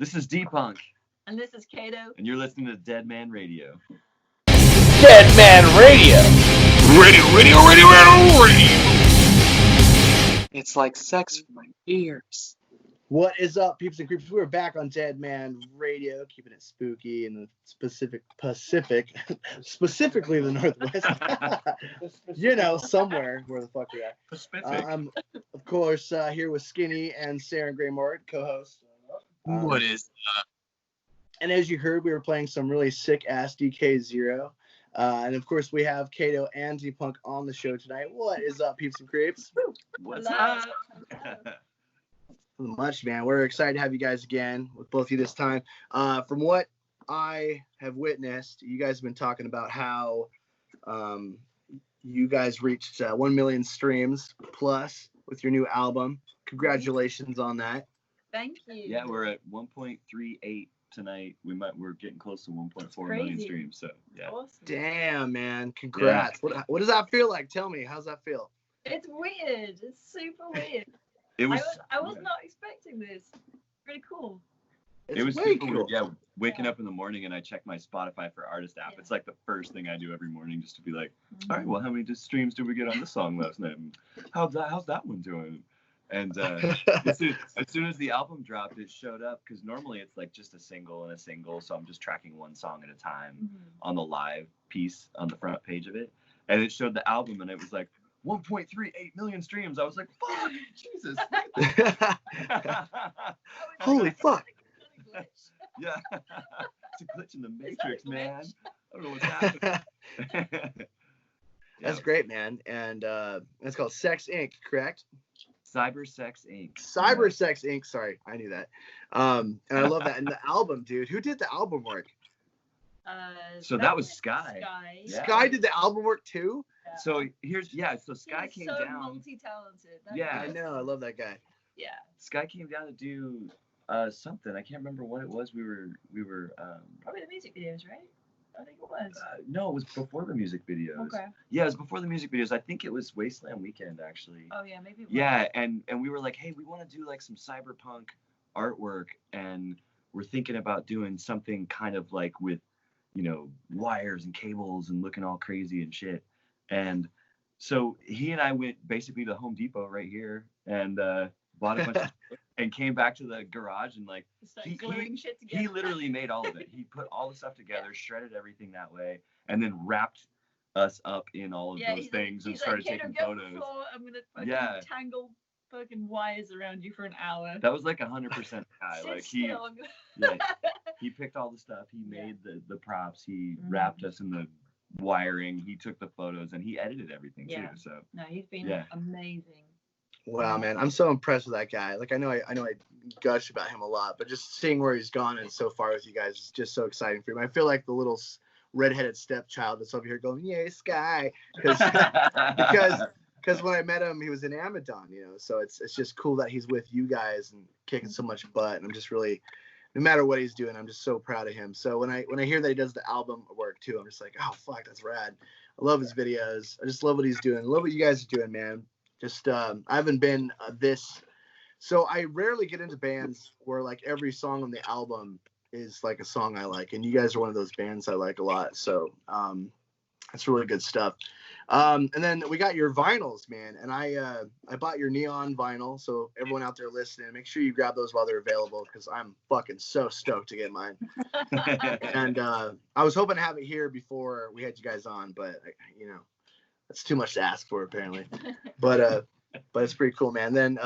This is D-Punk. And this is Kato. And you're listening to Deadman Radio. Deadman Radio! Radio! It's like sex for my ears. What is up, peeps and creeps? We're back on Deadman Radio, keeping it spooky in the Pacific, specifically the Northwest. You know, somewhere where the fuck we are. Pacific. I'm, of course, here with Skinny and Sarah Gray Morgan, co-host. What is And as you heard, we were playing some really sick-ass DK0. And, of course, we have Kato and D-Punk on the show tonight. What is up, peeps and creeps? What's up? Much, man. We're excited to have you guys again with both of you this time. From what I have witnessed, you guys have been talking about how you guys reached 1 million streams plus with your new album. Congratulations on that. Thank you. Yeah, we're at 1.38 tonight. We're getting close to 1.4 million streams. So yeah. Awesome. Damn, man. Congrats. Yeah. What does that feel like? Tell me. How's that feel? It's weird. It's super weird. It was. I was not expecting this. Really cool. It was super cool. Yeah, waking up in the morning and I check my Spotify for artist app. It's like the first thing I do every morning, just to be like, all right, well, how many streams did we get on this song last night? How's that one doing? And as soon as the album dropped, it showed up, because normally it's like just a single and a single, so I'm just tracking one song at a time on the live piece on the front page of it, and it showed the album and it was like 1.38 million streams. I was like, fuck, Jesus. Holy fuck. Yeah. It's a glitch in the Matrix, man. I don't know what's happening. That's great, man. And it's called Sex Inc., correct? Cyber Sex Inc. Cyber Sex Inc. Sorry, I knew that. And I love that. And the album, dude. Who did the album work? So that was Sky. Yeah. Sky did the album work too? Yeah. So Sky came so down. Multi-talented. I know. I love that guy. Yeah. Sky came down to do something. I can't remember what it was. We were probably the music videos, right? I think it was. No, it was before the music videos. Okay. Yeah, it was before the music videos. I think it was Wasteland Weekend, actually. Oh yeah, maybe. It was. Yeah, and we were like, hey, we want to do like some cyberpunk artwork, and we're thinking about doing something kind of like with, you know, wires and cables and looking all crazy and shit. And so he and I went basically to Home Depot right here and bought a bunch of and came back to the garage and like he literally made all of it. He put all the stuff together, shredded everything that way, and then wrapped us up in all of those things and started taking photos. I'm gonna fucking tangle fucking wires around you for an hour. That was like 100% guy. Like he picked all the stuff. He made the props. He wrapped us in the wiring. He took the photos and he edited everything too. So no, he's been amazing. Wow, man, I'm so impressed with that guy. Like I know I gush about him a lot, but just seeing where he's gone and so far with you guys is just so exciting for him. I feel like the little redheaded stepchild that's over here going, "Yay, Sky!" because when I met him, he was in Amadon, you know. So it's just cool that he's with you guys and kicking so much butt. And I'm just really, no matter what he's doing, I'm just so proud of him. So when I hear that he does the album work too, I'm just like, oh fuck, that's rad. I love his videos. I just love what he's doing. I love what you guys are doing, man. Just I haven't been so I rarely get into bands where like every song on the album is like a song I like, and you guys are one of those bands I like a lot. So that's really good stuff. And then we got your vinyls, man, and I bought your neon vinyl. So everyone out there listening, make sure you grab those while they're available, because I'm fucking so stoked to get mine. And I was hoping to have it here before we had you guys on, but you know, that's too much to ask for apparently. But it's pretty cool, man. Then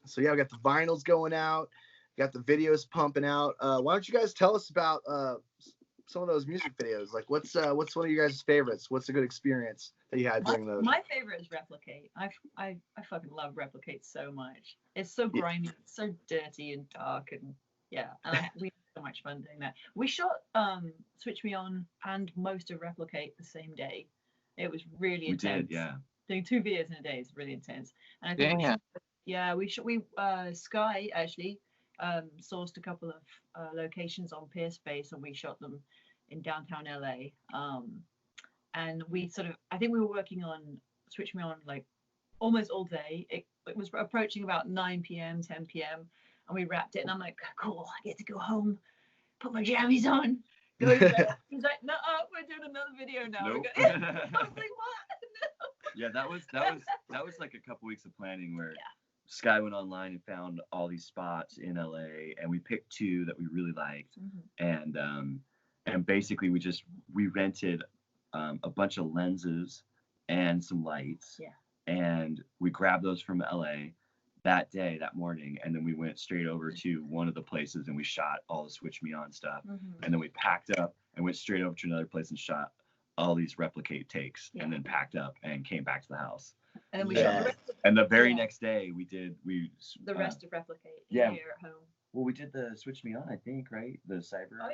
so yeah, we got the vinyls going out, got the videos pumping out. Why don't you guys tell us about some of those music videos? Like what's one of you guys' favorites? What's a good experience that you had during those? My favorite is Replicate. I fucking love Replicate so much. It's so grimy, it's so dirty and dark, and we had so much fun doing that. We shot Switch Me On and most of Replicate the same day. It was really intense. We did, yeah. Doing 2 videos in a day is really intense. And I think Sky actually sourced a couple of locations on Peerspace, and we shot them in downtown LA. And we I think we were working on Switch Me On like almost all day. It was approaching about 9 p.m., 10 p.m. and we wrapped it. And I'm like, cool, I get to go home, put my jammies on, go to bed. He's like, no, we're doing another video now. Nope. I was like, what? Yeah, that was like a couple weeks of planning where Sky went online and found all these spots in LA, and we picked 2 that we really liked, and basically we rented a bunch of lenses and some lights, and we grabbed those from LA that morning, and then we went straight over to one of the places and we shot all the Switch Me On stuff, and then we packed up and went straight over to another place and shot all these replicate takes, and then packed up and came back to the house. And then we shot the rest of, and the very next day the rest of replicate here at home. Well, we did the Switch Me On, I think, right? The cyber. Oh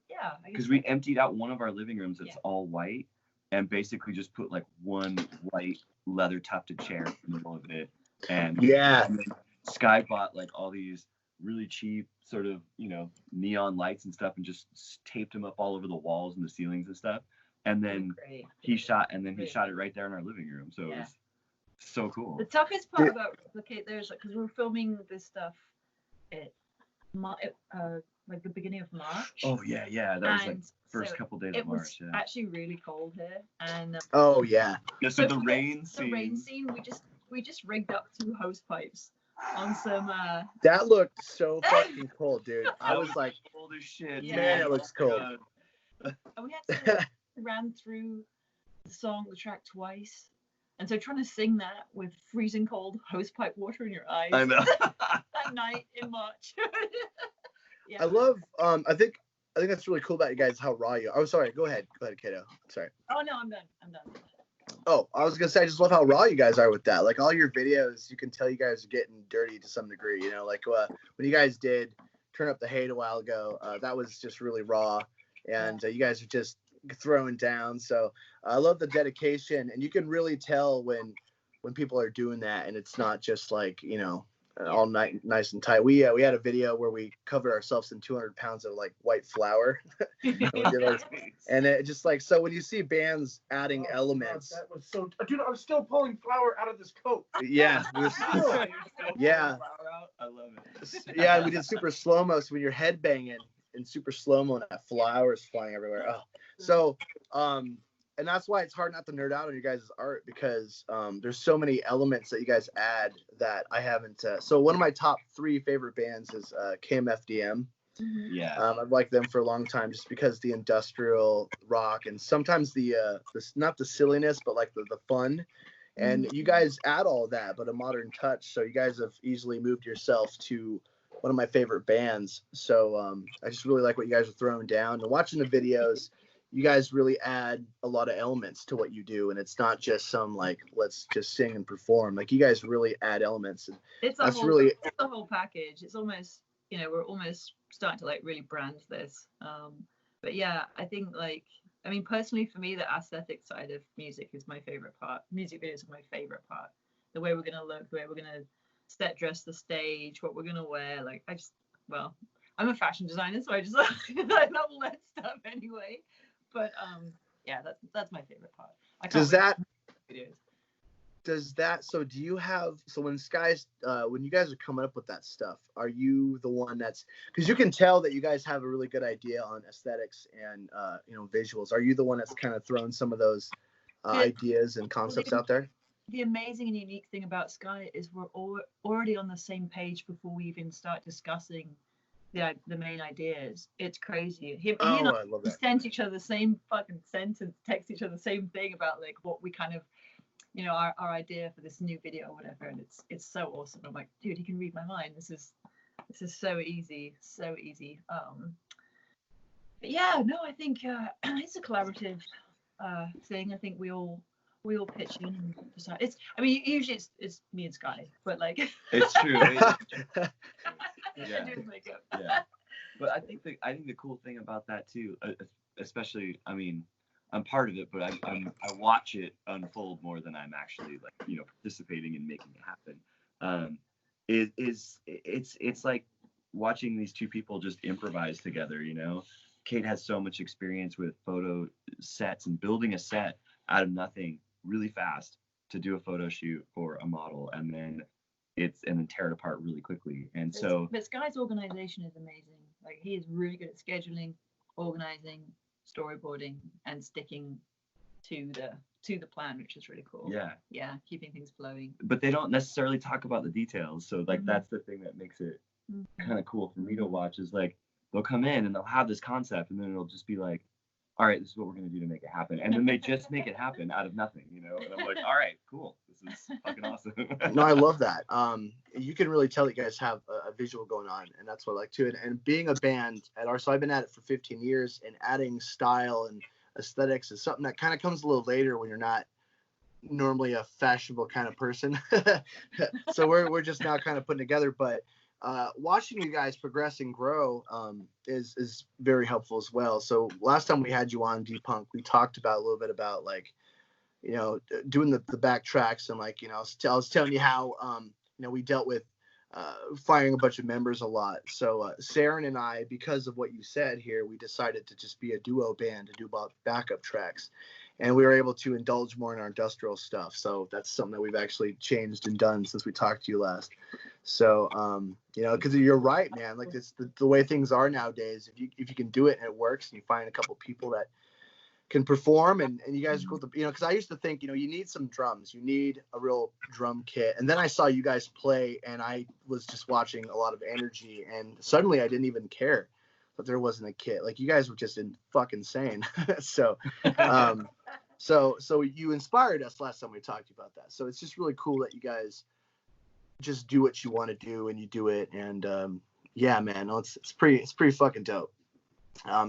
yeah. Because we emptied out one of our living rooms that's all white, and basically just put like one white leather tufted chair in the middle of it. And and then Sky bought like all these really cheap sort of, neon lights and stuff, and just taped them up all over the walls and the ceilings and stuff. And then he shot it right there in our living room. So it was so cool. The toughest part about replicate there is because we were filming this stuff at like the beginning of March. Oh yeah, that was like first couple days of March. It was actually really cold here, and so the rain scene, we just rigged up 2 hose pipes on some. That looked so fucking cold, dude. I was like, cold as shit. Man, it looks cold. And we had to ran through the track twice, and so trying to sing that with freezing cold hose pipe water in your eyes. I know. That night in March. I love. I think that's really cool about you guys. How raw you are. Oh, sorry. Go ahead, Kato. Sorry. Oh no, I'm done. Oh, I was gonna say, I just love how raw you guys are with that. Like all your videos, you can tell you guys are getting dirty to some degree. Like when you guys did Turn Up the Hate a while ago, that was just really raw, and you guys are just throwing down. So I love the dedication, and you can really tell when people are doing that, and it's not just like all nice and tight. We had a video where we covered ourselves in 200 pounds of like white flour. And it just like, so when you see bands adding elements. God, that was so, dude, I'm still pulling flour out of this coat. Yeah. Yeah. I love it. Yeah, we did super slow-mo, so when you're headbanging in super slow-mo and that flour is flying everywhere. Oh. So, and that's why it's hard not to nerd out on you guys' art, because there's so many elements that you guys add that I haven't. So one of my top 3 favorite bands is KMFDM. Yeah. I've liked them for a long time just because the industrial rock and sometimes the not the silliness, but like the fun. And you guys add all that, but a modern touch. So you guys have easily moved yourself to one of my favorite bands. So I just really like what you guys are throwing down. And watching the videos, you guys really add a lot of elements to what you do, and it's not just some like let's just sing and perform. Like you guys really add elements, and it's the whole package. It's almost we're almost starting to like really brand this. But yeah, I think personally for me, the aesthetic side of music is my favorite part. Music videos are my favorite part. The way we're gonna look, the way we're gonna set dress the stage, what we're gonna wear. Like I'm a fashion designer, so I just I love all that stuff anyway. But that's my favorite part. So do you have, so when you guys are coming up with that stuff, are you the one that's, because you can tell that you guys have a really good idea on aesthetics and visuals. Are you the one that's kind of throwing some of those ideas and concepts out there? The amazing and unique thing about Sky is we're already on the same page before we even start discussing the main ideas. It's crazy. He and I love that. sent each other the same fucking sentence, text each other the same thing about like what we kind of, our idea for this new video or whatever, and it's so awesome. I'm like, dude, he can read my mind. This is so easy. But yeah, no, I think it's a collaborative thing. I think we all pitch in and decide. Usually it's me and Sky, but like it's true. Yeah. But I think the cool thing about that too, especially, I'm part of it, but I watch it unfold more than I'm actually participating in making it happen. It's like watching these 2 people just improvise together. Kate has so much experience with photo sets and building a set out of nothing really fast to do a photo shoot for a model, and then and then tear it apart really quickly. And But Sky's organization is amazing. Like, he is really good at scheduling, organizing, storyboarding, and sticking to the plan, which is really cool. Yeah, keeping things flowing. But they don't necessarily talk about the details, so like that's the thing that makes it kind of cool for me to watch. Is like they'll come in and they'll have this concept, and then it'll just be like, all right, this is what we're gonna do to make it happen, and then they just make it happen out of nothing, you know. And I'm like, all right, cool, this is fucking awesome. No, I love that. You can really tell that you guys have a visual going on, and that's what I like too. And being a band so I've been at it for 15 years, and adding style and aesthetics is something that kind of comes a little later when you're not normally a fashionable kind of person. So we're just now kind of putting together, but watching you guys progress and grow is very helpful as well. So last time we had you on D-Punk, we talked about a little bit about like, you know, doing the back tracks, and like, you know, I was telling you how you know, we dealt with firing a bunch of members a lot. So Saren and I, because of what you said here, we decided to just be a duo band to do about backup tracks, and we were able to indulge more in our industrial stuff. So that's something that we've actually changed and done since we talked to you last. So you know, because you're right, man, like it's the way things are nowadays. If you can do it and it works, and you find a couple people that can perform, and you guys are cool to, you know, because I used to think, you know, you need some drums, you need a real drum kit, and then I saw you guys play, and I was just watching a lot of energy, and suddenly I didn't even care that there wasn't a kit. Like, you guys were just fucking insane. So so you inspired us last time we talked about that. So it's just really cool that you guys just do what you want to do, and you do it, and yeah, man, no, it's pretty fucking dope.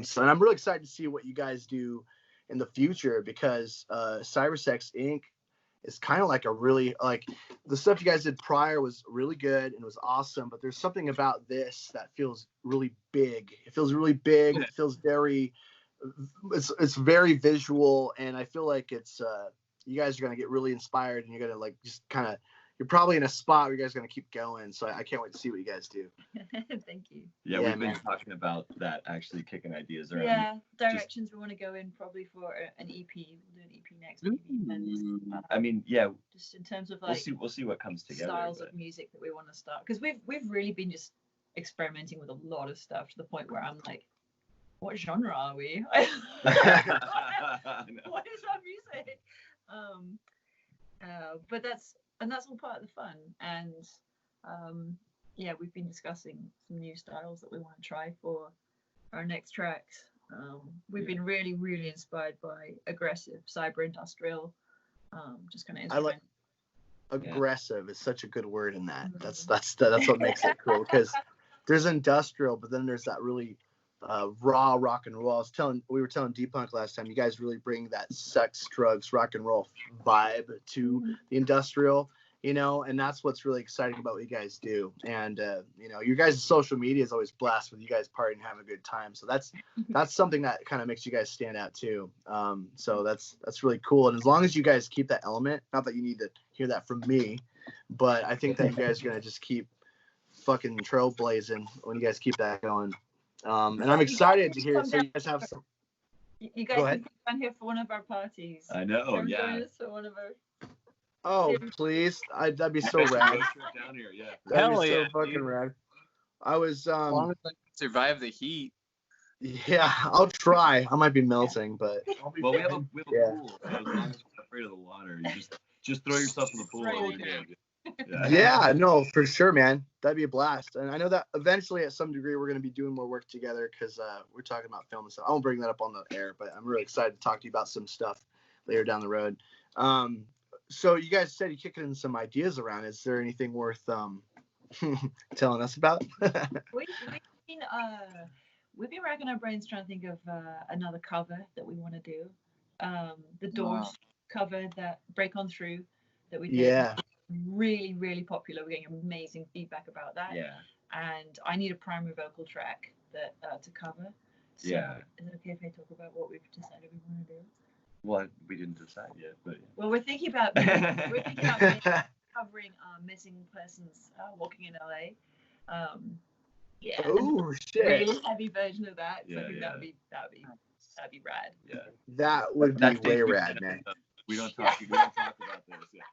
So, and I'm really excited to see what you guys do in the future, because Cybersex Inc. is kind of like a really, like, the stuff you guys did prior was really good and was awesome, but there's something about this that feels really big. It feels really big. It feels very, it's very visual, and I feel like it's you guys are gonna get really inspired, and you're gonna like just kind of, you're probably in a spot where you guys are gonna keep going. So I can't wait to see what you guys do. Thank you. Yeah, we've been talking about that, actually kicking ideas around. Yeah, directions we want to go in probably for an EP. We'll do an EP next maybe. And, I mean, yeah, just in terms of like we'll see what comes together. Styles of music that we want to start, because we've really been just experimenting with a lot of stuff to the point where I'm like, what genre are we? What is our music? But that's all part of the fun. And yeah, we've been discussing some new styles that we want to try for our next tracks. We've been really, really inspired by aggressive, cyber industrial, just kind of instrument. Aggressive is such a good word in that. That's what makes it cool, because there's industrial, but then there's that really raw rock and roll. We were telling D-Punk last time, you guys really bring that sex, drugs, rock and roll vibe to the industrial, you know, and that's what's really exciting about what you guys do. And you know, your guys' social media is always blessed with you guys partying and having a good time. So that's something that kind of makes you guys stand out too. So that's really cool. And as long as you guys keep that element, not that you need to hear that from me, but I think that you guys are gonna just keep fucking trailblazing when you guys keep that going. And I'm excited to hear it. So you guys have some. You guys can come down here for one of our parties. I know, yeah. For one of our... Oh, please! That'd be so rad. Down here, yeah. That'd be so fucking rad. I was. As long as I can survive the heat. Yeah, I'll try. I might be melting, but. Well, we have a pool. So as long as you're afraid of the water, you just throw yourself in the pool. Yeah, no, for sure, man. That'd be a blast. And I know that eventually, at some degree, we're going to be doing more work together, because we're talking about film and stuff. I won't bring that up on the air, but I'm really excited to talk to you about some stuff later down the road. So you guys said you kicked in some ideas around. Is there anything worth telling us about? We've been racking our brains trying to think of another cover that we want to do. The Doors cover, that Break On Through, that we did. Yeah. Really, really popular. We're getting amazing feedback about that. Yeah. And I need a primary vocal track that to cover. So yeah. Is it okay if I talk about what we've decided we want to do? Well, we didn't decide yet, but. Well, we're thinking about covering Missing Persons Walking in LA. Yeah. Oh shit. Really heavy version of that. So Yeah, I think that'd be rad. Yeah. That would be way rad, man. We don't talk about this. Yeah.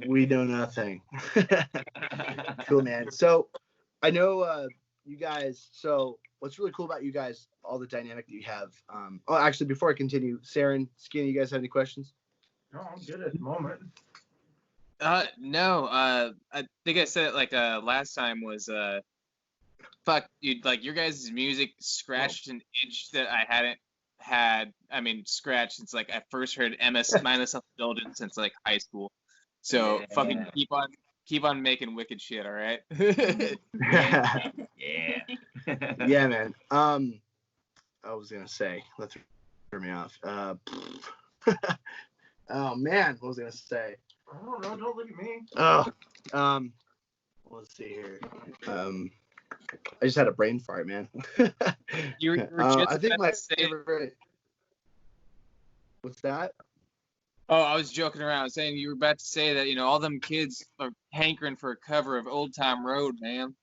We know nothing. Cool, man. So I know you guys. So what's really cool about you guys, all the dynamic that you have. Actually, before I continue, Saren, Skinny, you guys have any questions? No, I'm good at the moment. No. I think I said it like last time was fuck, dude. Like your guys' music scratched an itch that I hadn't had. I mean, scratched since like I first heard MS Minus Self-Indulgence since like high school. So fucking keep on making wicked shit. All right. Yeah. Yeah, man. I was gonna say, let's throw me off. Oh man, what was I gonna say? I don't know. Don't look at me. Oh, let's see here. I just had a brain fart, man. You were just I think about my to say- favorite. What's that? Oh, I was joking around saying you were about to say that, all them kids are hankering for a cover of Old Time Road, man.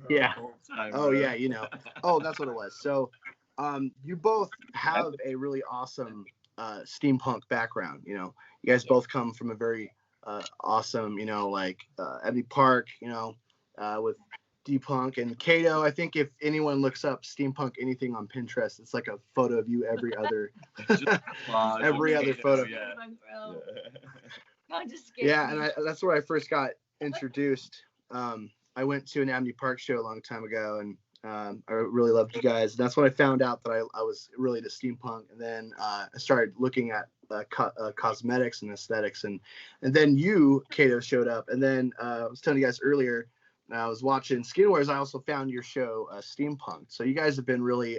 Yeah. Oh yeah, Oh, that's what it was. So, you both have a really awesome steampunk background. You guys both come from a very awesome, Ebony Park, with D-Punk and Kato. I think if anyone looks up steampunk anything on Pinterest, it's like a photo of you every other photo. Yeah. I'm just Yeah, and that's where I first got introduced. I went to an Ebony Park show a long time ago, and I really loved you guys. And that's when I found out that I was really into steampunk. And then I started looking at cosmetics and aesthetics. And then you, Kato, showed up. And then I was telling you guys earlier, I was watching Skinwares. I also found your show, Steampunk. So you guys have been really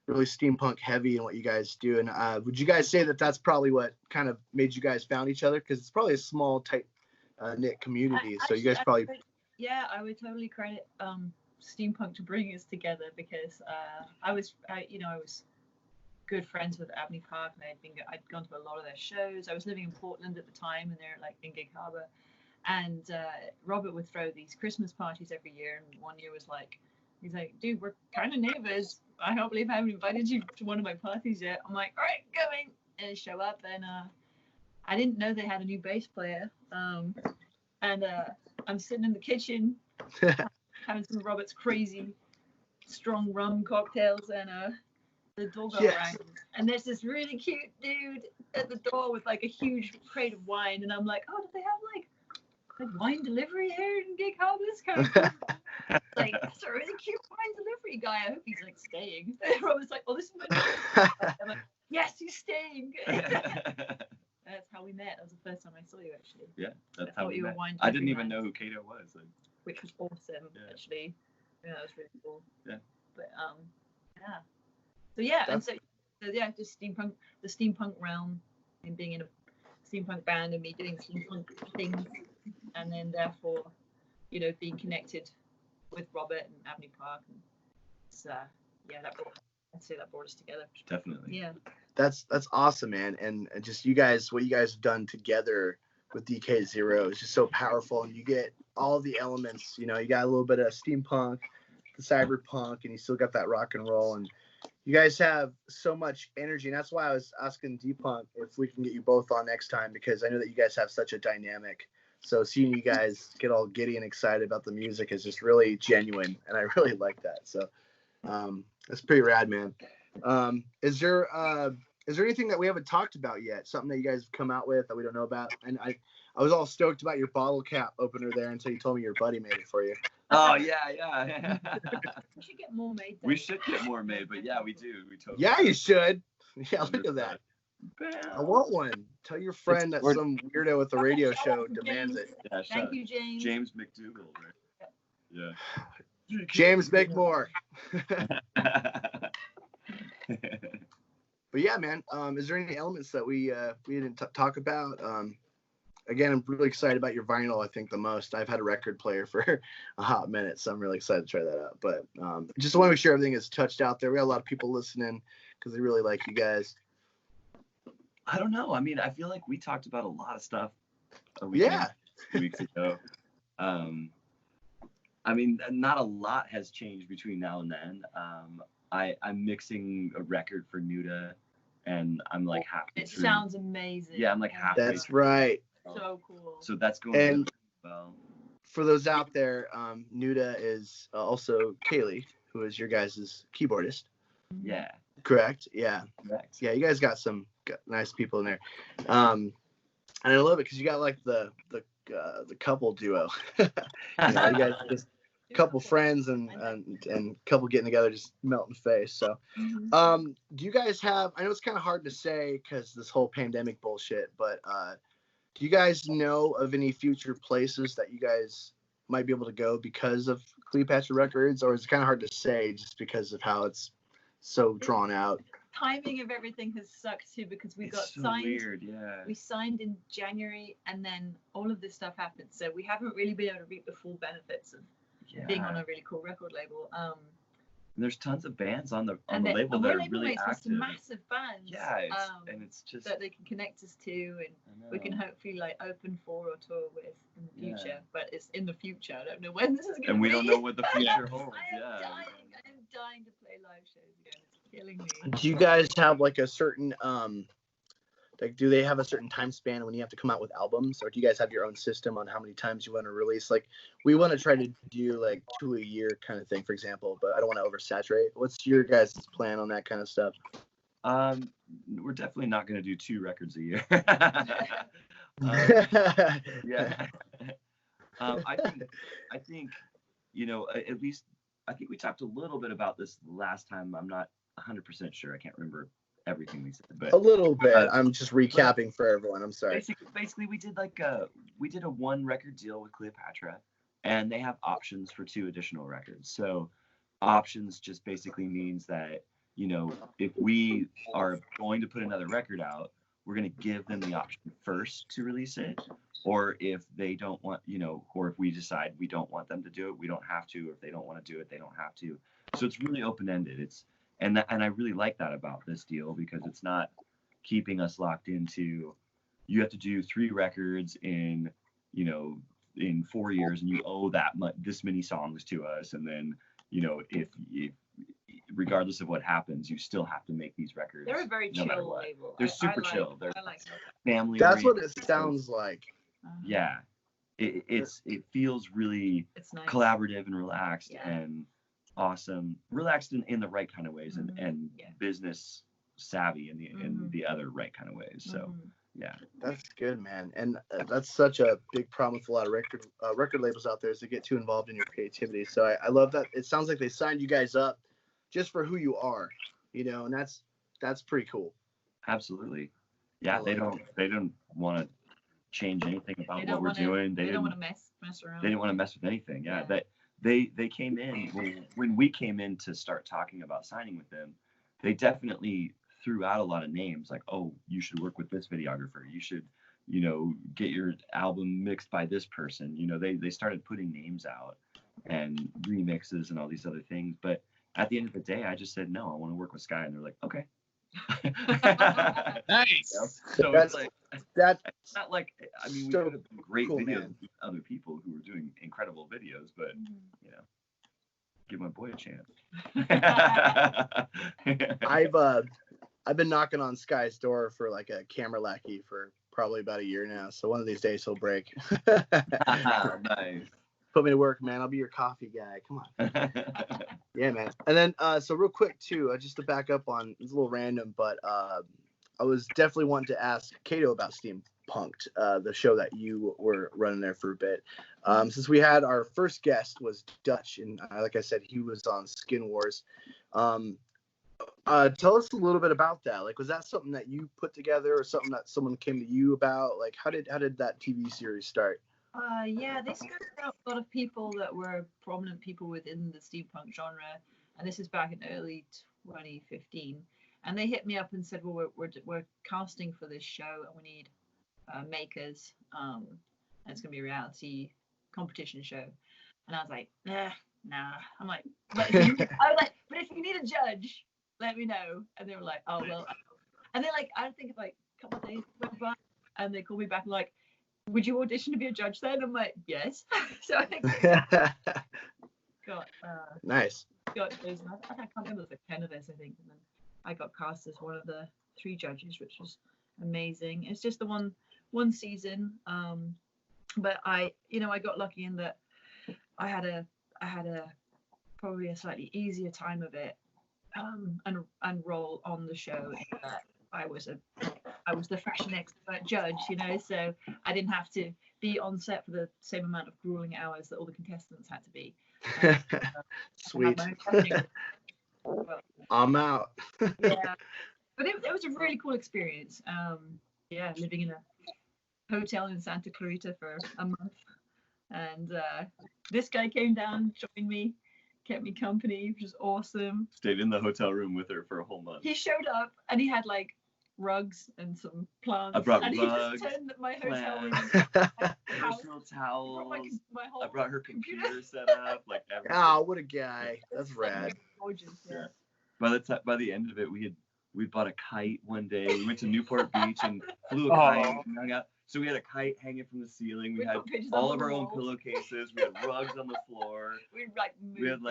steampunk heavy in what you guys do. And would you guys say that that's probably what kind of made you guys found each other? Because it's probably a small, tight knit community. So you guys probably... I would totally credit steampunk to bring us together, because I was good friends with Ebony Park, and I'd gone to a lot of their shows. I was living in Portland at the time, and they're like in Gig Harbor, and Robert would throw these Christmas parties every year, and one year he's like, dude, we're kind of neighbors. I can't believe I haven't invited you to one of my parties yet. I'm like, all right, going, and show up, and I didn't know they had a new bass player, and I'm sitting in the kitchen having some of Robert's crazy strong rum cocktails, and the doorbell rang, and there's this really cute dude at the door with like a huge crate of wine, and I'm like, oh, do they have like wine delivery here in Gig Harbor? This kind of cool. Like, that's a really cute wine delivery guy. I hope he's like staying. And Robert's like, oh, this is my I'm like, yes, he's staying. That's how we met. That was the first time I saw you, actually. Yeah, that's I how thought we you were met. wine I didn't delivery even man, know who Kato was. which was awesome, actually. Yeah, that was really cool. Yeah. But just steampunk, the steampunk realm, and being in a steampunk band, and me doing steampunk things, and then therefore, being connected with Robert and Ebony Park, and it's, I'd say that brought us together. Definitely. Yeah. That's awesome, man. And just what you guys have done together with DK0 is just so powerful. And you get all the elements, you got a little bit of steampunk, the cyberpunk, and you still got that rock and roll. And you guys have so much energy. And that's why I was asking D-Punk if we can get you both on next time, because I know that you guys have such a dynamic. So seeing you guys get all giddy and excited about the music is just really genuine. And I really like that. So that's pretty rad, man. Is there anything that we haven't talked about yet? Something that you guys have come out with that we don't know about? And I was all stoked about your bottle cap opener there until you told me your buddy made it for you. Oh yeah. We should get more made. We should get more made, but yeah, we do. We totally. Yeah, you should. Yeah, look at that. I want one. Tell your friend that some weirdo at the radio show demands it. Yeah, Thank you, James. James McDougal, right? Yeah. James McMore. But yeah, man. Is there any elements that we didn't talk about? Again, I'm really excited about your vinyl. I think the most. I've had a record player for a hot minute, so I'm really excited to try that out. But just want to make sure everything is touched out there. We got a lot of people listening because they really like you guys. I don't know. I mean, I feel like we talked about a lot of stuff. A few weeks ago. I mean, not a lot has changed between now and then. I'm mixing a record for Nuda and I'm like halfway It through. sounds amazing. Yeah, I'm like halfway. That's through. right. So cool. So that's going And really well. for those out there, Nuda is also Kaylee, who is your guys' keyboardist. Yeah. Correct? Yeah. Correct. Yeah, you guys got nice people in there. And I love it because you got like the couple duo. You know, you guys just couple friends and couple getting together, just melting face. So do you guys have, I know it's kind of hard to say because this whole pandemic bullshit, but do you guys know of any future places that you guys might be able to go because of Cleopatra Records, or is it kind of hard to say just because of how it's so drawn out? Timing of everything has sucked too, because we got so signed. Weird, yeah. We signed in January, and then all of this stuff happened, so we haven't really been able to reap the full benefits of being on a really cool record label. And there's tons of bands on the and label that are really makes active. some massive bands. Yeah, and it's just that they can connect us to, and we can hopefully like open for or tour with in the future. Yeah. But it's in the future. I don't know when this is going to be. And we don't know what the future holds. I am dying to play live shows again. It's killing me. Do you guys have like a certain like, do they have a certain time span when you have to come out with albums, or do you guys have your own system on how many times you want to release? Like, we want to try to do like 2 a year kind of thing, for example, but I don't want to oversaturate. What's your guys' plan on that kind of stuff? We're definitely not going to do 2 records a year. Yeah. I think, you know, at least I think we talked a little bit about this last time. I'm not 100% sure. I can't remember everything we said, but a little bit. I'm just recapping for everyone. I'm sorry. Basically, we did a 1 record deal with Cleopatra, and they have options for 2 additional records. So options just basically means that, you know, if we are going to put another record out, we're going to give them the option first to release it, or if they don't want, you know, or if we decide we don't want them to do it, we don't have to, or if they don't want to do it, they don't have to. So it's really open-ended. And I really like that about this deal, because it's not keeping us locked into, you have to do 3 records in, you know, in 4 years, and you owe this many songs to us. And then, you know, if regardless of what happens, you still have to make these records. They're a very chill label. They're super chill. They're like family. That's what it sounds like. Yeah. It feels really nice. Collaborative and relaxed and awesome, relaxed in the right kind of ways, and business savvy in the other right kind of ways. So yeah, that's good, man. And that's such a big problem with a lot of record labels out there, is to get too involved in your creativity. So I love that. It sounds like they signed you guys up just for who you are, you know, and that's pretty cool. Absolutely. Yeah, they don't want to change anything about what we're doing. They don't want to mess around. They didn't want to mess with anything. Yeah. They came in when we came in to start talking about signing with them. They definitely threw out a lot of names, like, oh, you should work with this videographer. You should, you know, get your album mixed by this person. You know, they started putting names out and remixes and all these other things. But at the end of the day, I just said, no, I want to work with Sky. And they're like, okay. Nice. So that's it's not like, I mean, we so could have done great cool, videos man. with other people who were doing incredible videos, but you know, give my boy a chance. I've been knocking on Sky's door for like a camera lackey for probably about a year now. So one of these days he'll break. Nice. Put me to work, man. I'll be your coffee guy. Come on. Yeah, man. And then, so real quick too, just to back up on, it's a little random, but I was definitely wanting to ask Kato about Steampunk'd, the show that you were running there for a bit. Since we had our first guest was Dutch, and like I said, he was on Skin Wars. Tell us a little bit about that. Like, was that something that you put together, or something that someone came to you about? Like, how did that TV series start? Yeah, they started out a lot of people that were prominent people within the steampunk genre, and this is back in early 2015. And they hit me up and said, well, we're casting for this show, and we need makers. And it's gonna be a reality competition show. And I was like, nah. I'm like, but if you need a judge, let me know. And they were like, oh well. And then like I think like a couple of days went by, and they called me back and like, would you audition to be a judge then? I'm like, yes. So I think got nice. Got those. I can't remember, it was like 10 of us, I think, and then I got cast as one of the 3 judges, which was amazing. It's just the one season, but I got lucky in that I had a probably a slightly easier time of it, and role on the show in that I was the fashion expert judge, so I didn't have to be on set for the same amount of grueling hours that all the contestants had to be. Sweet. Well, I'm out. yeah, but it was a really cool experience. Living in a hotel in Santa Clarita for a month, and this guy came down, joined me, kept me company, which was awesome. Stayed in the hotel room with her for a whole month. He showed up and he had like rugs and some plants. I brought and rugs, he just turned my hotel room plants, into personal towels. my whole I brought her computer set up, like everything. Oh, what a guy. That's rad. gorgeous. Yeah. By the end of it, we bought a kite one day. We went to Newport Beach and flew a kite and hung out. So we had a kite hanging from the ceiling. We had all of our own pillowcases. We had rugs on the floor. We had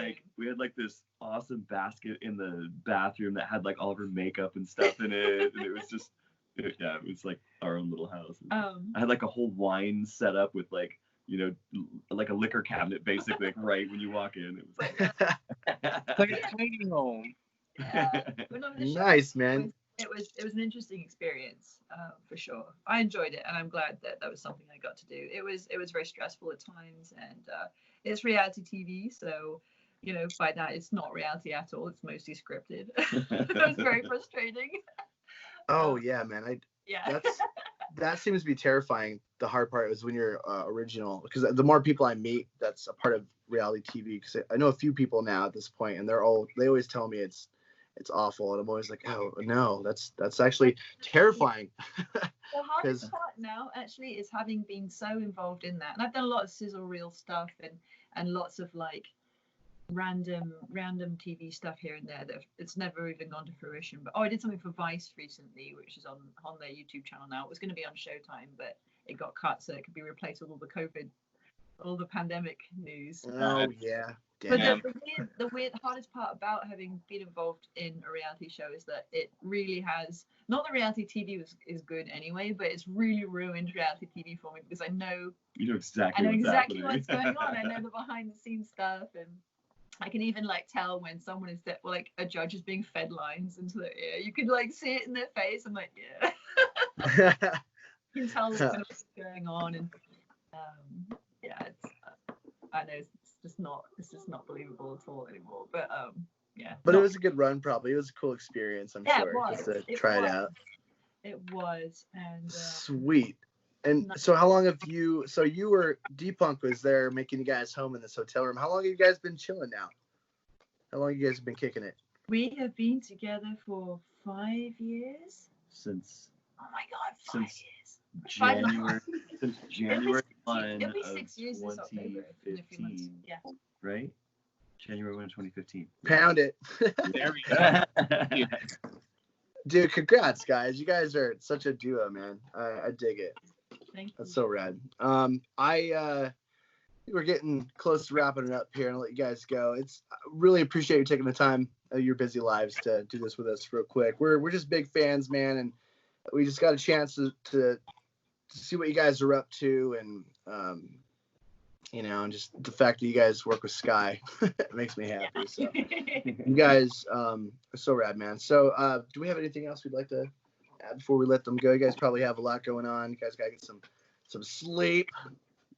like this awesome basket in the bathroom that had like all of her makeup and stuff in it, and it was just it was like our own little house. I had like a whole wine set up with like like a liquor cabinet basically, like right when you walk in. It was like a tiny home. Nice, man. It was an interesting experience, for sure. I enjoyed it, and I'm glad that was something I got to do. It was very stressful at times, and it's reality TV, so by that it's not reality at all. It's mostly scripted. It was very frustrating. Oh yeah, man. That seems to be terrifying. The hard part is when you're original, because the more people I meet that's a part of reality TV, because I know a few people now at this point, and they always tell me it's awful, and I'm always like, oh no, that's actually terrifying. The hardest part now actually is having been so involved in that, and I've done a lot of sizzle reel stuff and lots of like random TV stuff here and there that it's never even gone to fruition. But I did something for Vice recently, which is on their YouTube channel now. It was going to be on Showtime, but it got cut so it could be replaced with all the pandemic news. Oh yeah. But the weird hardest part about having been involved in a reality show is that it really has, not that reality TV is good anyway, but it's really ruined reality TV for me, because I know exactly what's going on. I know the behind the scenes stuff, and I can even like tell when someone is like a judge is being fed lines into their ear. You can like see it in their face. I'm like, yeah. You can tell what's going on, and it's I know it's just not believable at all anymore. But But it was a good run, probably. It was a cool experience, I'm sure, just to try it out. It was, and sweet. And so how long have you? So you were D-Punk was there making you guys home in this hotel room. How long have you guys been chilling now? How long have you guys been kicking it? We have been together for 5 years. Since. Oh my God, 5 years. Since January 1 it'll be of 6 years this October, in a few months. 2015, Yeah. right? January 1 of 2015. Pound it. There we go. Dude, congrats, guys. You guys are such a duo, man. I dig it. Thank you. That's so rad. We're getting close to wrapping it up here, and I'll let you guys go. I really appreciate you taking the time out of your busy lives to do this with us real quick. We're just big fans, man, and we just got a chance to see what you guys are up to, and and just the fact that you guys work with Sky it makes me happy. So you guys are so rad, man. So do we have anything else we'd like to add before we let them go? You guys probably have a lot going on. You guys gotta get some sleep,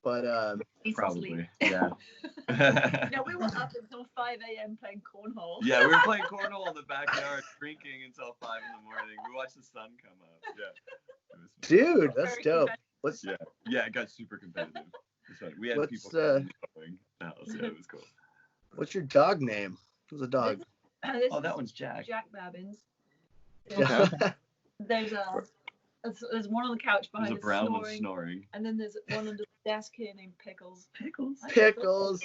but probably, yeah. No, we were up until 5 a.m. playing cornhole. Yeah, we were playing cornhole in the backyard, drinking until 5 in the morning. We watched the sun come up. Yeah. Dude, that's dope. Yeah, it got super competitive. It's fun. We had people going the house. Yeah, it was cool. What's your dog name? Who's a dog? That one's Jack. Jack Babbins. Yeah. There's one on the couch behind There's a brown one snoring. And then there's one under the desk here named Pickles. Pickles.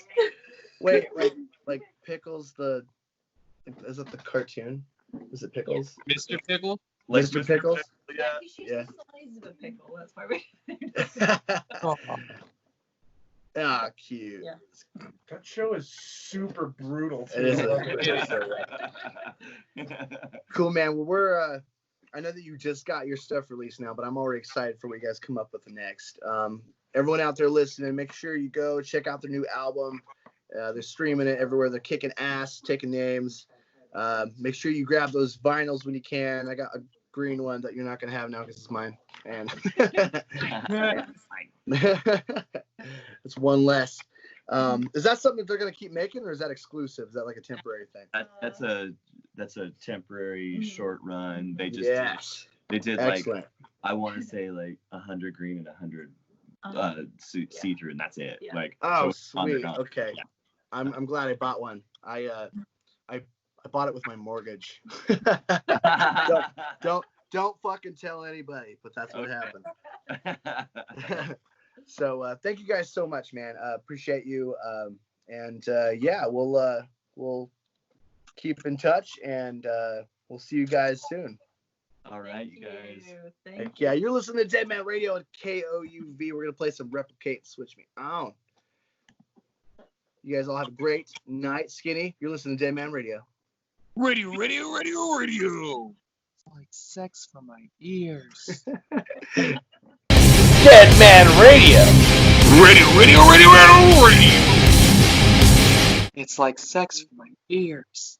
Wait, like Pickles is it the cartoon? Is it Pickles? Mr. Pickle? Like Mr. Pickles? Yeah. She's the size of a pickle. That's why we. Ah, cute. Yeah. That show is super brutal. It is. Cool, man. Well, I know that you just got your stuff released now, but I'm already excited for what you guys come up with the next. Everyone out there listening, make sure you go check out their new album. They're streaming it everywhere. They're kicking ass, taking names. Make sure you grab those vinyls when you can. I got a green one that you're not gonna have now because it's mine. And it's one less. Is that something that they're gonna keep making, or is that exclusive? Is that like a temporary thing? That's a temporary short run. They just did Excellent. like, I want to say like 100 green and 100 see through, and that's it. Yeah. Like, Oh, so sweet. on. Okay. Yeah. I'm glad I bought one. I bought it with my mortgage. Don't fucking tell anybody, but that's what happened. So thank you guys so much, man. Appreciate you. And yeah, we'll keep in touch, and we'll see you guys soon. All right, you guys. Thank Yeah, you're listening to Deadman Radio at KOUV. We're gonna play some Replicate, Switch Me On. You guys all have a great night. Skinny, you're listening to Deadman Radio. Radio. It's like sex for my ears. Deadman Radio. It's like sex for my ears.